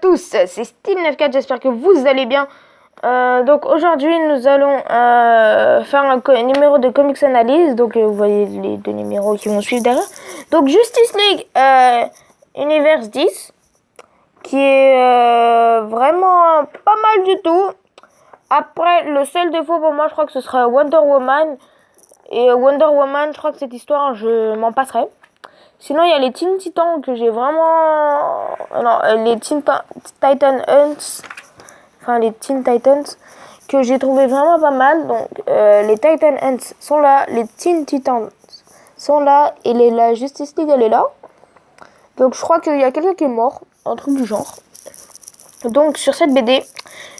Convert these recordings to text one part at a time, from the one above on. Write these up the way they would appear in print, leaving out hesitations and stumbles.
tous, c'est Steel94, j'espère que vous allez bien. Donc aujourd'hui nous allons faire un numéro de comics analyse. Donc vous voyez les deux numéros qui vont suivre derrière. Donc Justice League Universe 10 qui est vraiment pas mal du tout. Après le seul défaut pour moi je crois que ce sera Wonder Woman. Et Wonder Woman je crois que cette histoire je m'en passerai. Sinon, il y a les Teen Titans que j'ai vraiment... Non, les Teen Titan Hunts. Enfin, les Teen Titans que j'ai trouvé vraiment pas mal. Donc, les Titan Hunts sont là. Les Teen Titans sont là. Et la Justice League, elle est là. Donc, je crois qu'il y a quelqu'un qui est mort. Un truc du genre. Donc, sur cette BD,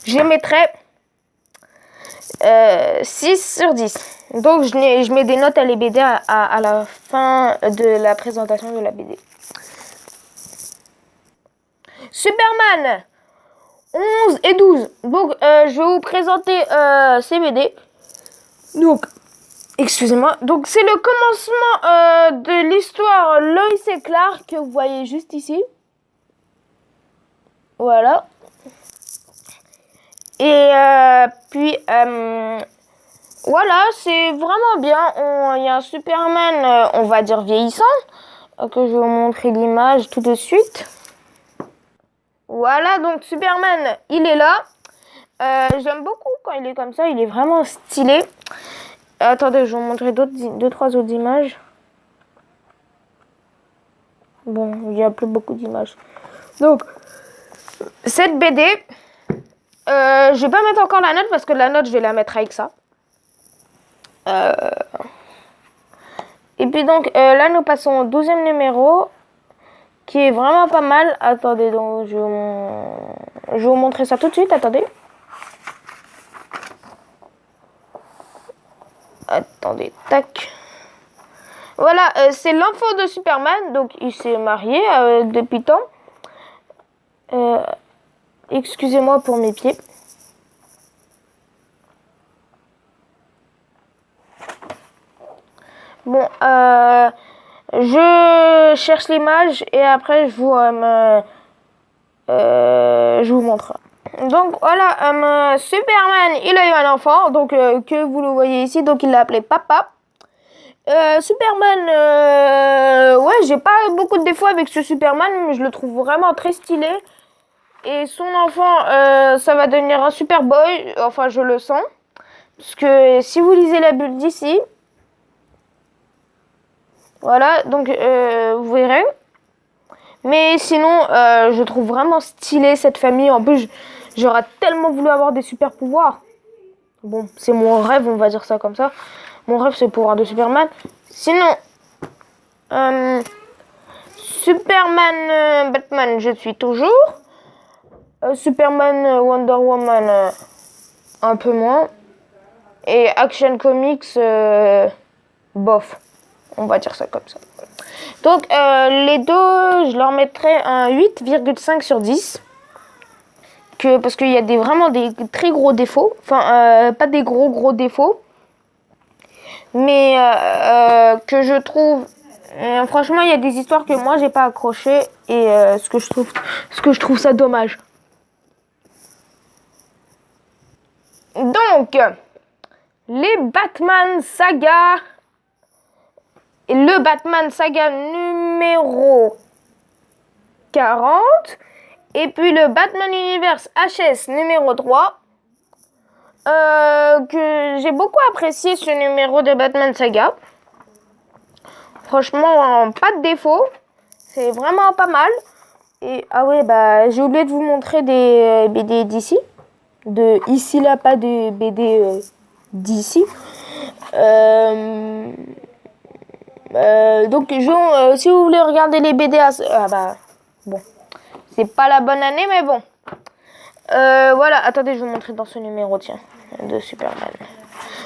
je mettrai 6 sur 10. Donc je mets des notes à les BD à la fin de la présentation de la BD. Superman 11 et 12. Donc je vais vous présenter ces BD. Donc, excusez-moi. Donc c'est le commencement de l'histoire Lois et Clark que vous voyez juste ici. Voilà. Et puis... voilà, c'est vraiment bien. Il y a un Superman, on va dire vieillissant, que je vais vous montrer l'image tout de suite. Voilà, donc Superman, il est là. J'aime beaucoup quand il est comme ça, il est vraiment stylé. Attendez, je vais vous montrer deux, trois autres images. Bon, il n'y a plus beaucoup d'images. Donc, cette BD, je vais pas mettre encore la note parce que la note, je vais la mettre avec ça. Et puis donc là nous passons au 12e numéro qui est vraiment pas mal. Attendez, donc je vais vous montrer ça tout de suite, attendez. Attendez, tac. Voilà, c'est l'enfant de Superman, donc il s'est marié depuis temps. Excusez-moi pour mes pieds. Bon, je cherche l'image et après je vous montre. Donc voilà, Superman, il a eu un enfant, donc que vous le voyez ici, donc il l'a appelé Papa. Superman, ouais, j'ai pas beaucoup de défauts avec ce Superman, mais je le trouve vraiment très stylé. Et son enfant, ça va devenir un Superboy, enfin je le sens. Parce que si vous lisez la bulle d'ici, voilà, donc vous verrez. Mais sinon, je trouve vraiment stylé cette famille. En plus, j'aurais tellement voulu avoir des super pouvoirs. Bon, c'est mon rêve, on va dire ça comme ça. Mon rêve, c'est le pouvoir de Superman. Sinon, Superman, Batman, je suis toujours. Superman, Wonder Woman, un peu moins. Et Action Comics, bof. On va dire ça comme ça. Donc, les deux, je leur mettrais un 8,5 sur 10. Parce qu'il y a vraiment des très gros défauts. Enfin, pas des gros défauts. Mais que je trouve... franchement, il y a des histoires que moi, j'ai pas accroché. Et ce que je trouve ça dommage. Donc, les Batman Saga... Le Batman Saga numéro 40. Et puis le Batman Universe HS numéro 3. Que j'ai beaucoup apprécié ce numéro de Batman Saga. Franchement, pas de défaut. C'est vraiment pas mal. Et ah ouais, bah j'ai oublié de vous montrer des BD d'ici. De ici là, pas des BD d'ici. Donc si vous voulez regarder les BD bon, c'est pas la bonne année mais bon, voilà, attendez, je vais vous montrer dans ce numéro, tiens, de Superman.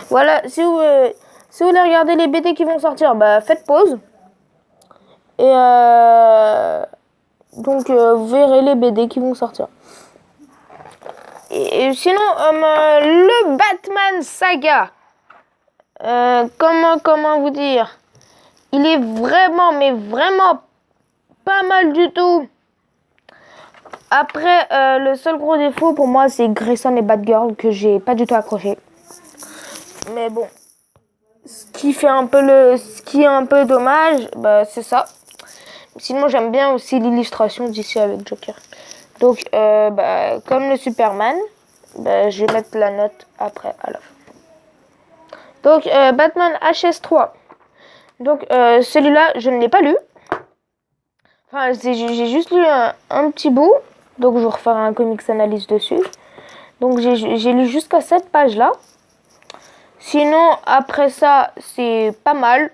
Voilà, si vous voulez regarder les BD qui vont sortir, bah faites pause et donc vous verrez les BD qui vont sortir. Et sinon le Batman Saga, comment vous dire, il est vraiment, mais vraiment pas mal du tout. Après, le seul gros défaut pour moi, c'est Grayson et Batgirl que j'ai pas du tout accroché. Mais bon, ce qui est un peu dommage, bah, c'est ça. Sinon, j'aime bien aussi l'illustration d'ici avec Joker. Donc, comme le Superman, je vais mettre la note après, à la fin. Donc, Batman HS3. Donc, celui-là, je ne l'ai pas lu. Enfin, j'ai juste lu un petit bout. Donc, je vais refaire un comics analyse dessus. Donc, j'ai lu jusqu'à cette page-là. Sinon, après ça, c'est pas mal.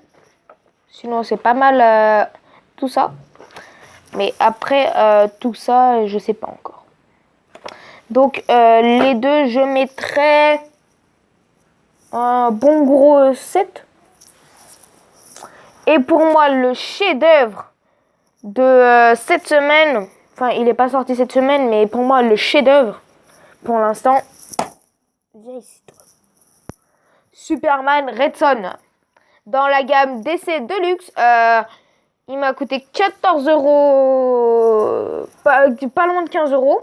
Tout ça. Mais après, tout ça, je sais pas encore. Donc, les deux, je mettrais un bon gros 7. Et pour moi, le chef-d'œuvre de cette semaine, enfin, il n'est pas sorti cette semaine, mais pour moi, le chef-d'œuvre, pour l'instant, viens ici, toi. Superman Red Son. Dans la gamme DC Deluxe, il m'a coûté 14 euros, pas loin de 15 euros.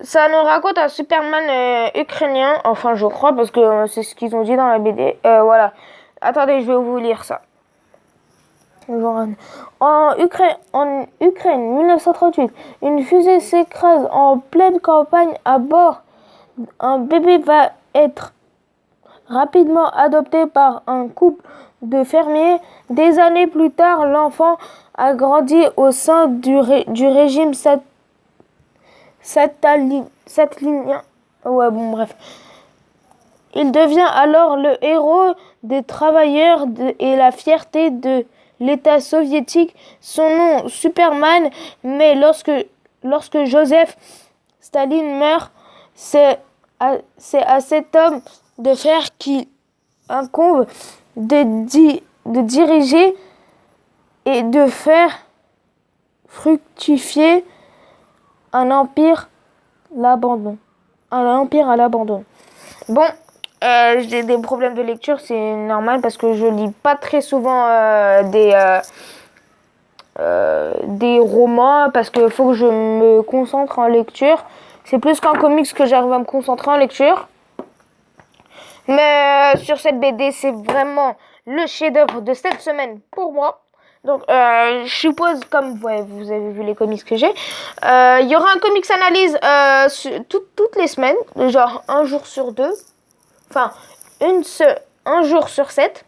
Ça nous raconte un Superman ukrainien, enfin je crois, parce que c'est ce qu'ils ont dit dans la BD. Voilà. Attendez, je vais vous lire ça. En Ukraine, 1938, une fusée s'écrase en pleine campagne à bord. Un bébé va être rapidement adopté par un couple de fermiers. Des années plus tard, l'enfant a grandi au sein du régime stalinien. Ouais, bon, bref. Il devient alors le héros des travailleurs et la fierté de l'État soviétique. Son nom, Superman, mais lorsque Joseph Staline meurt, c'est à cet homme de fer qui incombe de diriger et de faire fructifier un empire à l'abandon. Bon, j'ai des problèmes de lecture, c'est normal parce que je lis pas très souvent des romans parce qu'il faut que je me concentre en lecture. C'est plus qu'en comics que j'arrive à me concentrer en lecture. Mais sur cette BD, c'est vraiment le chef-d'œuvre de cette semaine pour moi. Donc, je suppose, comme vous avez vu les comics que j'ai, il y aura un comics analyse toutes les semaines, genre un jour sur deux. Enfin, un jour sur 7.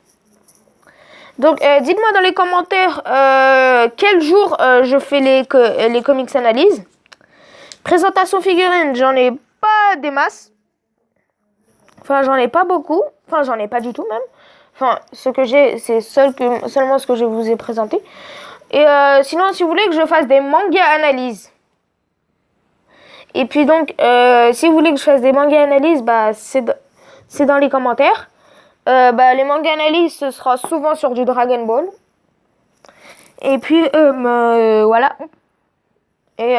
Donc, dites-moi dans les commentaires quel jour je fais les comics analyses. Présentation figurine, j'en ai pas des masses. Enfin, j'en ai pas beaucoup. Enfin, j'en ai pas du tout même. Enfin, ce que j'ai, c'est seulement ce que je vous ai présenté. Et sinon, si vous voulez que je fasse des mangas analyses. Et puis donc, si vous voulez que je fasse des mangas analyses, c'est dans les commentaires. Les mangas analyses, ce sera souvent sur du Dragon Ball. Et puis, voilà. Et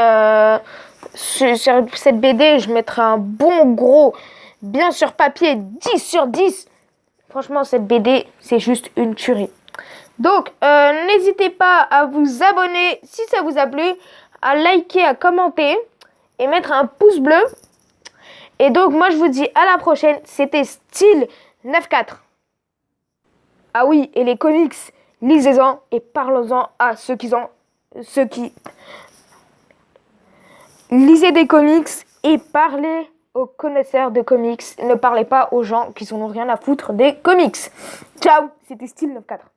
sur cette BD, je mettrai un bon gros, bien sur papier, 10 sur 10. Franchement, cette BD, c'est juste une tuerie. Donc, n'hésitez pas à vous abonner si ça vous a plu, à liker, à commenter et mettre un pouce bleu. Et donc, moi, je vous dis à la prochaine. C'était Style 94. Ah oui, et les comics, lisez-en et parlez-en à ceux qui... Lisez des comics et parlez aux connaisseurs de comics. Ne parlez pas aux gens qui n'en ont rien à foutre des comics. Ciao, c'était Style 94.